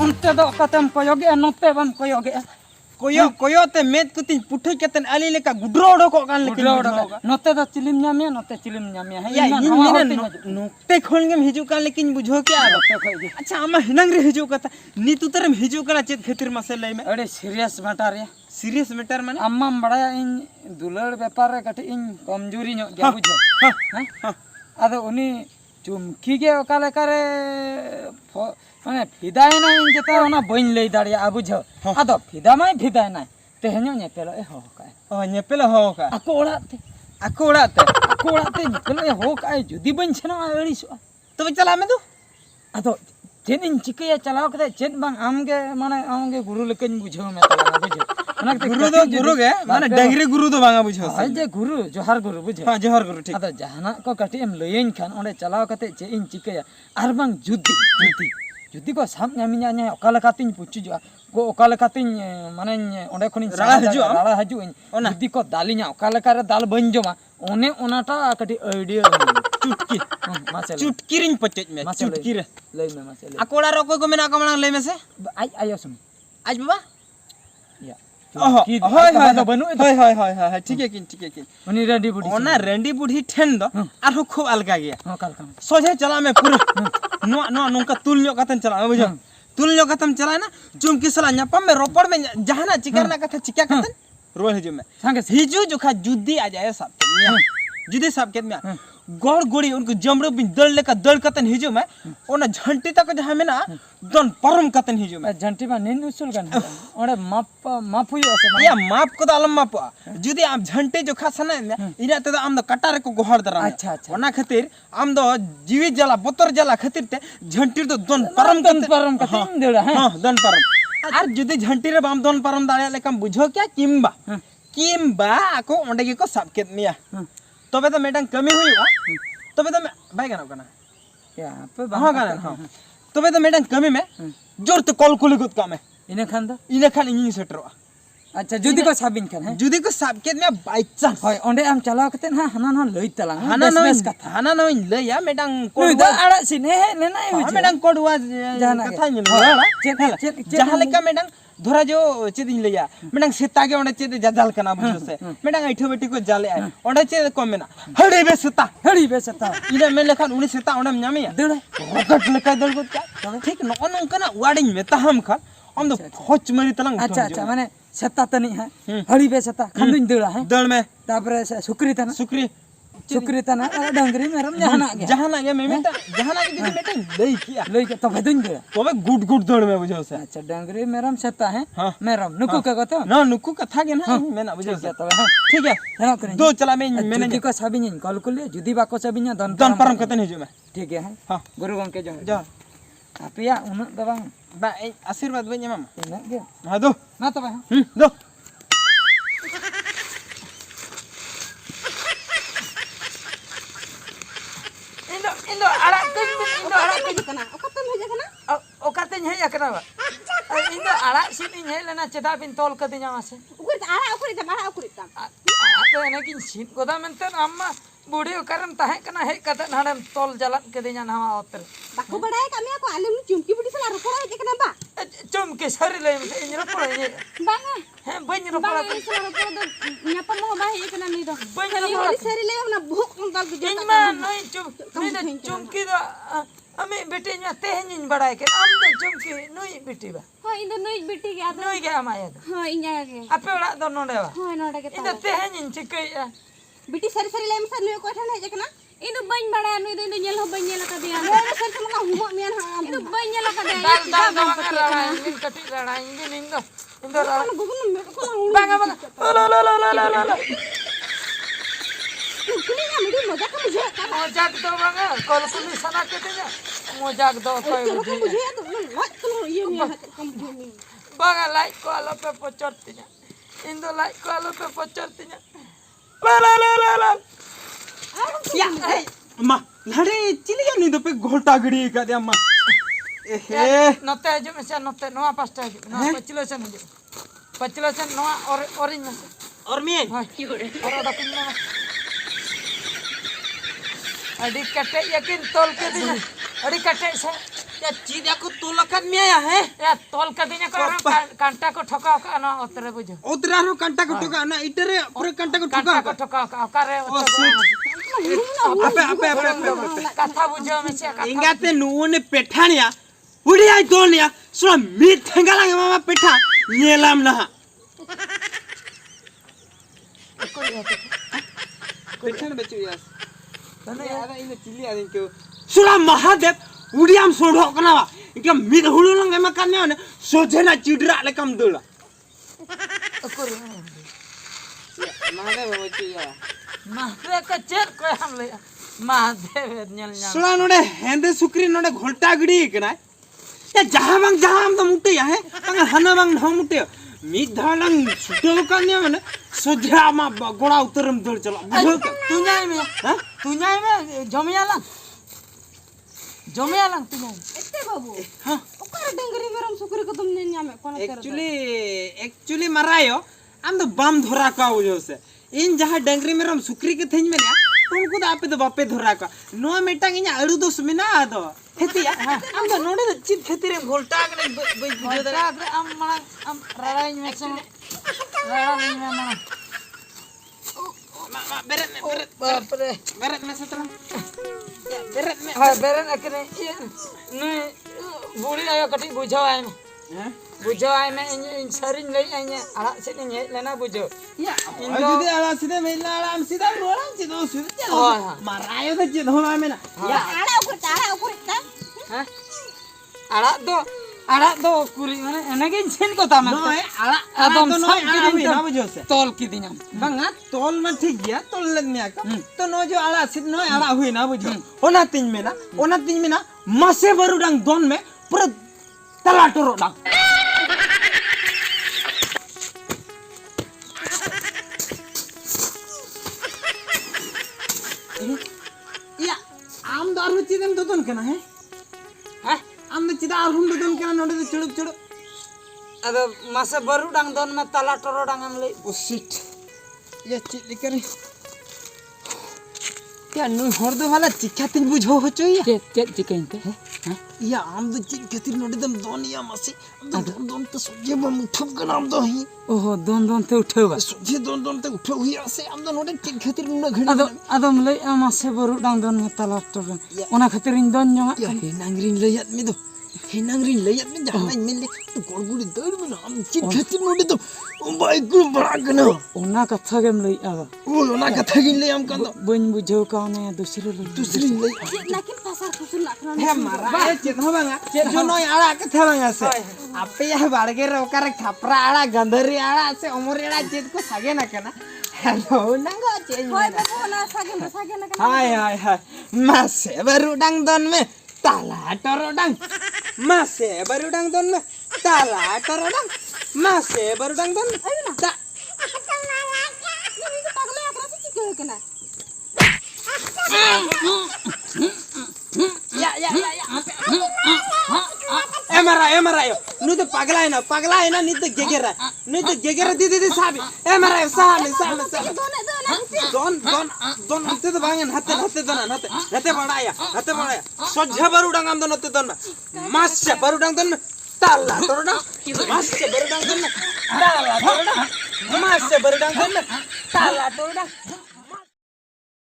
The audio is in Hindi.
उनते दो कतम कोयोगे नोते बम कोयोगे कोयो ते मेद कुतिन पुठे केतन आली लेका गुड्रो ओडको कान लेकिन नोते दो चिलिम न्यामिया नोते चिलिम न्यामिया है या इन नोते खोन गेम हिजु कान लेकिन बुझो क्या अच्छा आमा हिनंग रे हिजु कथा नी तुतरम हिजु कना चेत खातिर मासे लई में अरे सीरियस मैटर माने अम्मा बड़ाया इन दुलड़ व्यापार रे कटे इन कमजोरी नो गया बुझो हैं आदो उनी चुमकी गे ओका लेका रे माने फिदाय ना इन जता ओना बइन लई दाड़िया बुझो आदो फिदा माय फिदाय ना तेहनो नेपेलो ए हो का ओ नेपेलो हो का आको ओड़ा ते नेपेलो ए हो का जुदी बइन छनो अड़ीसो तबे चला में तू आदो चेन इन चिकया चलाव कते चेन बांग आमगे माने आमगे गुरु लेकन बुझो में तला बुझो गुरु गे माने डंगरी गुरु दो बांगा बुझो हाय जे गुरु जोहार गुरु बुझो हां जोहार गुरु ठीक आदो जहाना को कटी एम लयन खान ओंडे चलाव कते चे इन चिकया आर बांग जुदी को साम न्यामिया न्या ओकाला कातिन पुचुजो को ओकाला कातिन माने ओंडे खनि राड़ा हजु जुदी को दालिया ओकाला का दाल बन जमा ओने ओनाटा कटी आइडिया चुटकी मासे चुटकी रिन पचेज में चुटकी रे लई में मासे लई अकोड़ा रो को मेना को मना लई में से आई आयो सुन आज बाबा या हाय ठीक है किन उनी रेंडी बुढ़ी ओना रेंडी बुढ़ी ठेन दो आरो खूब अलगा गया सोझे चला में पूरा नो नोका तुल न्यो कतन चला बुझो तुल न्यो कतन चला ना चुमकी सला न्यापम में रोपड़ में जहाना चिकरना कथा चिका कतन रोल हिजु में हिजु जोखा जुदी आ जाए सब के जुदी सब के में गोड़ गोड़ी उनको जमरो बिन दल लेका दल कतन हिजु में ओना झंटी तक जहां में ना दन परम कतन हिजु में झंटी में निन उसूल गन ओडे माप हुई असे या माप को तो अलम माप जुदी आम झंटी जो खासना इना ते आम द कटारे को गोहर दरा अच्छा ओना खातिर आम द जीवी जला बोतर जला खातिर ते झंटी तो दन परम कतन देड़ा है हां दन परम आर जुदी झंटी रे बाम दन परम दाड़े लेकम बुझो क्या किम्बा को ओंडे के को सब के मिया तबे तो मेडम कमी हुईवा तबे तो भाई गाना गाना या पे हां गाना हां तबे तो मेडम कमी में जोर तो कॉल कुल गुत काम है इने खान इंगी सेटरवा अच्छा जुदी को साबिन खान है जुदी को साबकेत में बाई चांस होय ओंडे आम चलाव कते ना हना लई तला हना नोइन लया मेडम कोड दा आड़ा सिने लेना है मेडम कोडवा कथा नि चेत जहां लेका मेडम धरा जो चेदिन लया मेडम सेता के ओंडे चेद जजाल कना बुझो से मेडम ऐठो बेटी को जाले आय ओंडे चेद को मेना हड़ी बे सेता इने में लेखान उनी सेता ओंडे न्यामिया दड़ा रकट लेका दल को क्या ठीक नो नंकना वाडिन में तहम खा हम तो खोच मरी तलंग अच्छा माने सेता तनी है हड़ी बे सेता खंदुन दड़ा है दल में तापरे सुक्री तना डंगरी मेरम जहाना के मेमेटा जहाना के जदी बेटा लई के तो भदुन दे तबे गुड दड़ में बुझो से अच्छा डंगरी मेरम सेता है मेरम नुकु का गतो ना नुकु कथा के ना मेना बुझो से तबे ठीक है हेना करे दो चला में मैंने को साबिन कॉल कुले जुदी बाको साबिन दन परम कतन हिजु में ठीक है हां गुरु गम के जो आपिया उन दबा बा आशीर्वाद बे मामा इना के हां दो ना तबे दो इndo आड़ा के कना ओकातन हे कना इndo आड़ा सिन हे लेना चेदा बिन तोल कदिया मासे उकुर आड़ा उकुर आते ने किन सिन गोदा मेनते अम्मा बूढ़ी करम ताहे कना हे कते नाडम तोल जलन कदिया नवा ओतर बाको बड़ाय कामिया को आले चुमकी बुडी सला रोपड़ा हे कना बा चुमकी सरी ले इन रोपड़ा हे बांगा हे बइन रोपड़ा सला रोपड़ा दो न्यापा मो बा हे कना नी दो बइन रोपड़ा सरी ले ना भूख दल दो इन मा नहीं चुमकी दो अमे बेटे न्या तेहनिन बड़ाय के आम दो चुमकी नुई बेटी बा हां इन नुई बेटी के नुई के अमाय हां इन्या के आपे ओड़ा दो नोडे बा हां नोडे के इन तेहनिन चिकई बेटी सरी ले मसा नुई को ठन हे कना इन बइन बड़ा नुई दो नेल हो बइन नेल का दिया रे सर समका हुमो मेन हां इन बइन नेल का दिया दाल लड़ा इन कटी लड़ा इन दो गुगुन में को बांगा ला कुनी ना मुडी मजाक मुझे मजाक दो बांगा कल कुनी सना के देना मजाक दो कोई मुझे तो मत करो ये में कम भूमि बांगा लाइक को आलो पे पचरतिया इन दो लाइक को आलो पे पचरतिया ला या अम्मा लड़े चिलिया नी दो पे घोटा गड़ी का दे अम्मा एहे नते जो में से नते नवा पास्ता नवा पचलेसन नवा और इन में और मैं हां और दकिन में अड़ी कटे यकिन तोल के दिन अड़ी कटे से या चीदा को तोलकत में आया है ए तोल कदिnya ko कांटा को ठोका का ना उतरे बुझो उतरा रो कांटा को ठोका ना इटरे पूरे कांटा को ठोका कांटा को ठोका का करे आपे कथा बुझो में से कथा इंगाते नुने पेठानिया उड़िया दोनिया सो मीट थंगाला मामा पेठा येलाम ना पेठन बचो यार तने यादा इन चिल्ली आदिन के सुला महादेव उड़ियाम सोढो कनावा इनका मीट हुलु लंग एमा काने ने सोझेना चिडरा लेकम दोला महादेव बचो यार महादेव का चेर को हम ले महादेव ᱧᱮᱞ ᱧᱟᱢ सुला नोडे हेंदे सुक्री नोडे घोलटा गड़ी कना या जहां हम तो मुटे या है तंग हना बांग न मुटे मी धालंग सुटो काने माने सोझा मा गोड़ा उतरम दर चला बुझो तुኛই में हां तुኛই में जमियालां तुኛই एते बाबू हां ओकर डंगरी मेरम सुकुरी को तुमने न्यामे कोन कर एक्चुअली मरायो आम तो बम धरा का बुझो से इन जहां डंगरी मेरम सुक्री के थेज में ना उनको तो आपे तो बापे धरा का नो मेटांग इना अड़ू दोस मेना दो हेतिया आम तो नोडे तो चित खतिरे घोलटा कने बुझो दे am malang am rarain में सम rarain में malang बेरत में सतरा बेरत में हां बेरन अकने ने बुड़ी आयो कटी बुझो आय में हैं बुझो आय में इन सरिन लई आय आड़ा से ने लेना बुझो या जुदी आला सीधे मेला आराम सीधा रोड़ा सीधो सीधे मारायो तो चित होना में ना या आड़ा उकुर ता हैं आड़ा दो कुरी माने एनगे छेन को ता नो है आला आदम तो नो सब आला हुई ना बुझो से तोल की दिना बंगा तोल में ठीक गया तोल ले में का तो नो जो आला सिद नो आला हुई ना बुझो ओना तिन में ना मसे बरुडंग दोन में पूरा तला टोरो डांग या आम दार में चिदम दोन कना है हैं आम में चिदा आरुम दोन कना नोडे तो चुड़ुक अद मासे बरु डांग दोन में तला टोरो डांग हम ले ओ शिट या चित लिकर या नु हर दो वाला चिक्का तिन बुझो हो चो या चेक चिकन ते हैं या आम तो चित खातिर नोडे दम दोन या मसे दोन तो सोजे बम उठब गनाम दो ही ओहो दोन ते उठेबा सोजे दोन ते उठो हुई आसे आम तो नोडे चित खातिर नु घड़ी अदम ले मासे बरु डांग दोन में तला टोरो ओना खातिर इन दोन न्यों या हे नांगरिन लयत में दो हे नांगरिन लयत में जहां मिल तो गोड़गुड़ी दड़ में हम चित खातिर नोडे तो बाइक को बड़ा गना ओना कथा गेम लई आबा ओ ओना कथा गिन ले हम कंदो बन बुझो काने दूसरे ले लेकिन फासर खुसुन लाखना हे मारा ए चित बांगा जो नय आड़ा कथा बांगा से आपे या बाड़गे रे ओकर थपरा आड़ा गंधरी आड़ा से अमरी आड़ा चित को सागे ना कना हेलो नंगा चेंज होय बाबू ना सागे ना हाय मासे बरुडंग दोन में ताला टरोडंग मासे बरुडंग दोन में ताला टरोडंग मासे बरुडंग दोन ता ये तो पगले एकरा से चिके केना या एमरा यो नु तो पगला है ना नी तो गेगेरा दीदी साबी एमरा सामे दोन अंते तो बांगन हते बड़ाया सोझा बरुडंग हम दोन दोन मास से बरुडंग दोन ताला तोरडा मास से बरुडंग दोन ताला तोरडा मास से बरुडंग दोन ताला तोरडा